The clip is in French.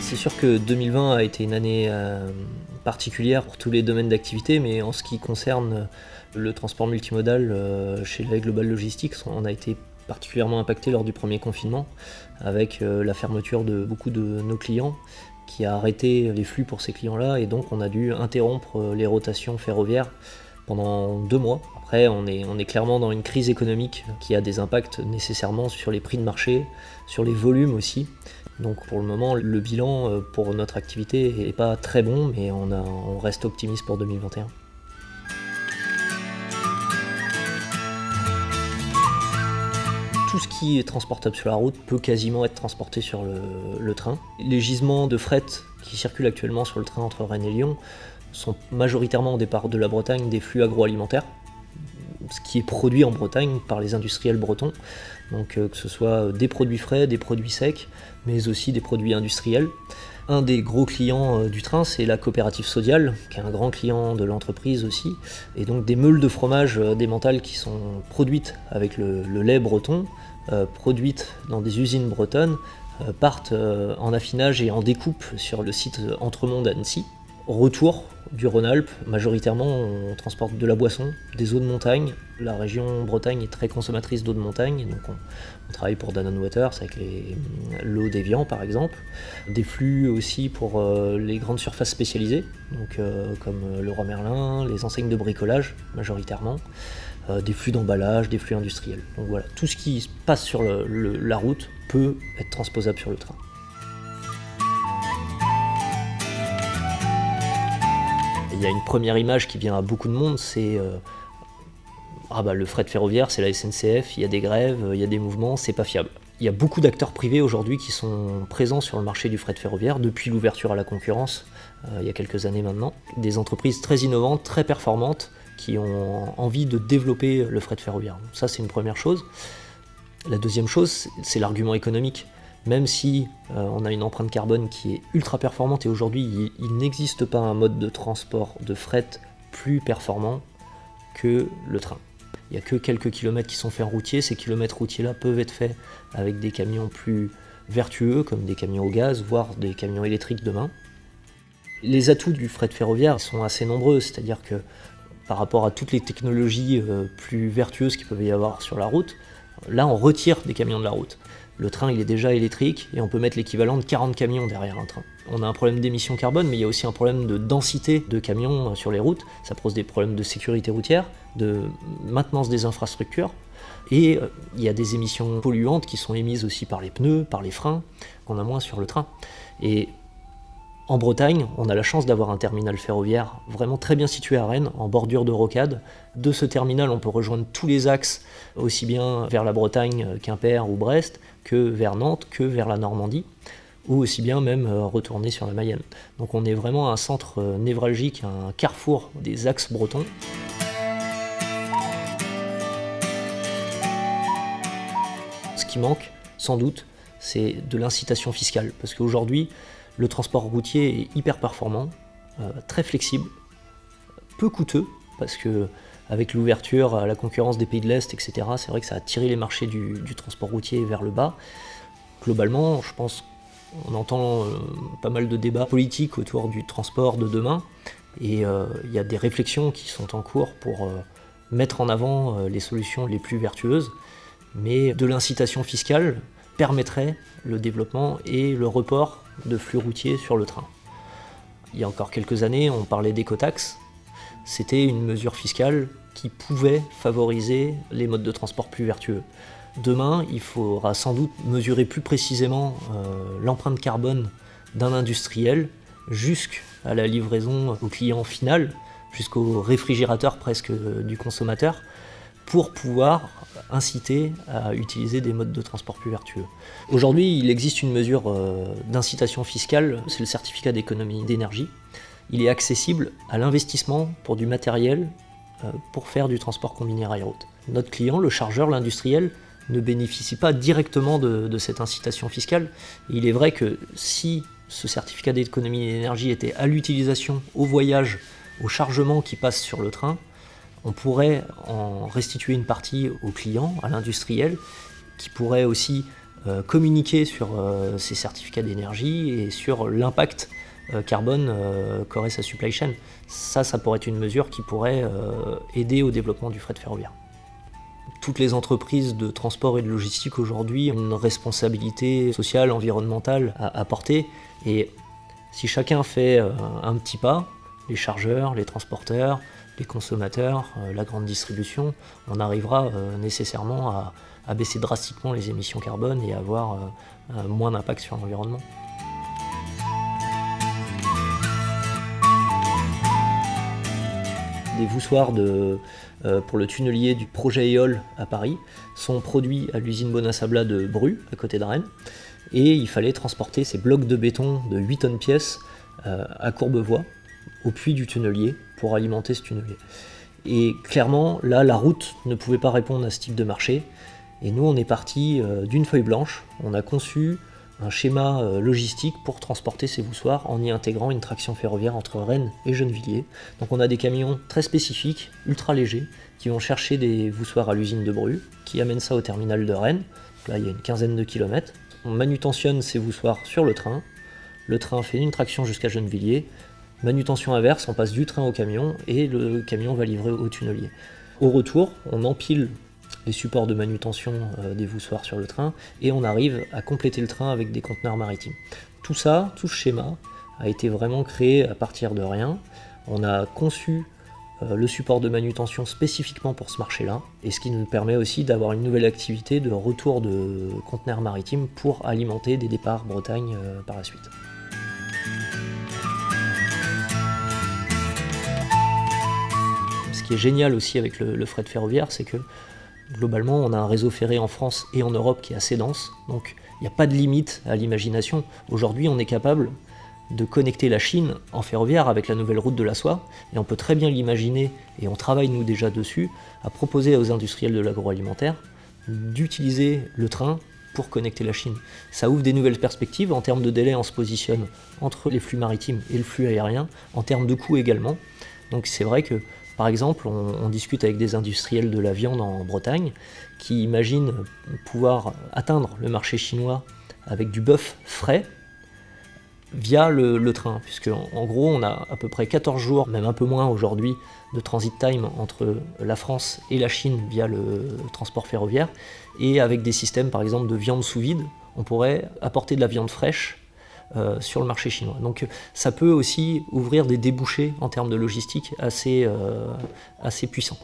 C'est sûr que 2020 a été une année particulière pour tous les domaines d'activité, mais en ce qui concerne le transport multimodal chez la Global Logistics, on a été particulièrement impacté lors du premier confinement, avec la fermeture de beaucoup de nos clients, qui a arrêté les flux pour ces clients-là, et donc on a dû interrompre les rotations ferroviaires pendant 2 mois. Après, on est clairement dans une crise économique qui a des impacts nécessairement sur les prix de marché, sur les volumes aussi. Donc pour le moment, le bilan pour notre activité n'est pas très bon, mais on reste optimiste pour 2021. Tout ce qui est transportable sur la route peut quasiment être transporté sur le train. Les gisements de fret qui circulent actuellement sur le train entre Rennes et Lyon sont majoritairement au départ de la Bretagne des flux agroalimentaires, ce qui est produit en Bretagne par les industriels bretons, donc que ce soit des produits frais, des produits secs, mais aussi des produits industriels. Un des gros clients du train, c'est la coopérative Sodial, qui est un grand client de l'entreprise aussi, et donc des meules de fromage démentales qui sont produites avec le lait breton, produites dans des usines bretonnes, partent en affinage et en découpe sur le site Entremont d'Annecy. Retour du Rhône-Alpes, majoritairement on transporte de la boisson, des eaux de montagne. La région Bretagne est très consommatrice d'eau de montagne, donc on travaille pour Danone Waters avec l'eau d'Évian par exemple. Des flux aussi pour les grandes surfaces spécialisées, donc, comme le Roi Merlin, les enseignes de bricolage majoritairement, des flux d'emballage, des flux industriels. Donc voilà, tout ce qui passe sur la route peut être transposable sur le train. Il y a une première image qui vient à beaucoup de monde, c'est le fret ferroviaire, c'est la SNCF, il y a des grèves, il y a des mouvements, c'est pas fiable. Il y a beaucoup d'acteurs privés aujourd'hui qui sont présents sur le marché du fret ferroviaire depuis l'ouverture à la concurrence, il y a quelques années maintenant. Des entreprises très innovantes, très performantes, qui ont envie de développer le fret ferroviaire. Ça, c'est une première chose. La deuxième chose, c'est l'argument économique. Même si on a une empreinte carbone qui est ultra performante et aujourd'hui il n'existe pas un mode de transport de fret plus performant que le train. Il n'y a que quelques kilomètres qui sont faits en routier, ces kilomètres routiers-là peuvent être faits avec des camions plus vertueux comme des camions au gaz, voire des camions électriques demain. Les atouts du fret ferroviaire sont assez nombreux, c'est-à-dire que par rapport à toutes les technologies plus vertueuses qu'il peut y avoir sur la route, là on retire des camions de la route. Le train il est déjà électrique et on peut mettre l'équivalent de 40 camions derrière un train. On a un problème d'émissions carbone, mais il y a aussi un problème de densité de camions sur les routes. Ça pose des problèmes de sécurité routière, de maintenance des infrastructures, et il y a des émissions polluantes qui sont émises aussi par les pneus, par les freins, qu'on a moins sur le train. Et en Bretagne, on a la chance d'avoir un terminal ferroviaire vraiment très bien situé à Rennes, en bordure de rocade. De ce terminal, on peut rejoindre tous les axes, aussi bien vers la Bretagne, Quimper ou Brest, que vers Nantes, que vers la Normandie, ou aussi bien même retourner sur la Mayenne. Donc on est vraiment un centre névralgique, un carrefour des axes bretons. Ce qui manque, sans doute, c'est de l'incitation fiscale, parce qu'aujourd'hui, le transport routier est hyper performant, très flexible, peu coûteux, parce que avec l'ouverture à la concurrence des pays de l'Est, etc., c'est vrai que ça a tiré les marchés du transport routier vers le bas. Globalement, je pense qu'on entend pas mal de débats politiques autour du transport de demain, et il y a des réflexions qui sont en cours pour mettre en avant les solutions les plus vertueuses, mais de l'incitation fiscale permettrait le développement et le report de flux routiers sur le train. Il y a encore quelques années, on parlait d'écotaxe. C'était une mesure fiscale qui pouvait favoriser les modes de transport plus vertueux. Demain, il faudra sans doute mesurer plus précisément l'empreinte carbone d'un industriel jusqu'à la livraison au client final, jusqu'au réfrigérateur presque du consommateur, pour pouvoir inciter à utiliser des modes de transport plus vertueux. Aujourd'hui, il existe une mesure d'incitation fiscale, c'est le certificat d'économie d'énergie. Il est accessible à l'investissement pour du matériel pour faire du transport combiné rail-route. Notre client, le chargeur, l'industriel, ne bénéficie pas directement de cette incitation fiscale. Il est vrai que si ce certificat d'économie d'énergie était à l'utilisation, au voyage, au chargement qui passe sur le train, on pourrait en restituer une partie au client, à l'industriel, qui pourrait aussi communiquer sur ces certificats d'énergie et sur l'impact carbone qu'aurait sa supply chain. Ça pourrait être une mesure qui pourrait aider au développement du fret ferroviaire. Toutes les entreprises de transport et de logistique aujourd'hui ont une responsabilité sociale, environnementale à porter. Et si chacun fait un petit pas, les chargeurs, les transporteurs, les consommateurs, la grande distribution, on arrivera nécessairement à baisser drastiquement les émissions carbone et à avoir moins d'impact sur l'environnement. Les voussoirs pour le tunnelier du projet EOL à Paris sont produits à l'usine Bonasabla de Bru, à côté de Rennes. Et il fallait transporter ces blocs de béton de 8 tonnes pièce à Courbevoie, au puits du tunnelier, pour alimenter ce tunnelier. Et clairement, là, la route ne pouvait pas répondre à ce type de marché. Et nous, on est parti d'une feuille blanche. On a conçu un schéma logistique pour transporter ces voussoirs en y intégrant une traction ferroviaire entre Rennes et Gennevilliers. Donc on a des camions très spécifiques, ultra légers, qui vont chercher des voussoirs à l'usine de Bru, qui amènent ça au terminal de Rennes. Donc là, il y a une quinzaine de kilomètres. On manutentionne ces voussoirs sur le train fait une traction jusqu'à Gennevilliers. Manutention inverse, on passe du train au camion et le camion va livrer au tunnelier. Au retour, on empile les supports de manutention des voussoirs sur le train et on arrive à compléter le train avec des conteneurs maritimes. Tout ça, tout ce schéma a été vraiment créé à partir de rien. On a conçu le support de manutention spécifiquement pour ce marché-là, et ce qui nous permet aussi d'avoir une nouvelle activité de retour de conteneurs maritimes pour alimenter des départs Bretagne par la suite. Ce qui est génial aussi avec le fret ferroviaire, c'est que globalement, on a un réseau ferré en France et en Europe qui est assez dense, donc il n'y a pas de limite à l'imagination. Aujourd'hui, on est capable de connecter la Chine en ferroviaire avec la nouvelle route de la soie, et on peut très bien l'imaginer, et on travaille nous déjà dessus, à proposer aux industriels de l'agroalimentaire d'utiliser le train pour connecter la Chine. Ça ouvre des nouvelles perspectives. En termes de délai, on se positionne entre les flux maritimes et le flux aérien, en termes de coûts également. Donc c'est vrai que, par exemple, on discute avec des industriels de la viande en Bretagne qui imaginent pouvoir atteindre le marché chinois avec du bœuf frais via le train, puisque en gros on a à peu près 14 jours, même un peu moins aujourd'hui, de transit time entre la France et la Chine via le transport ferroviaire, et avec des systèmes par exemple de viande sous vide, on pourrait apporter de la viande fraîche sur le marché chinois. Donc ça peut aussi ouvrir des débouchés en termes de logistique assez puissants.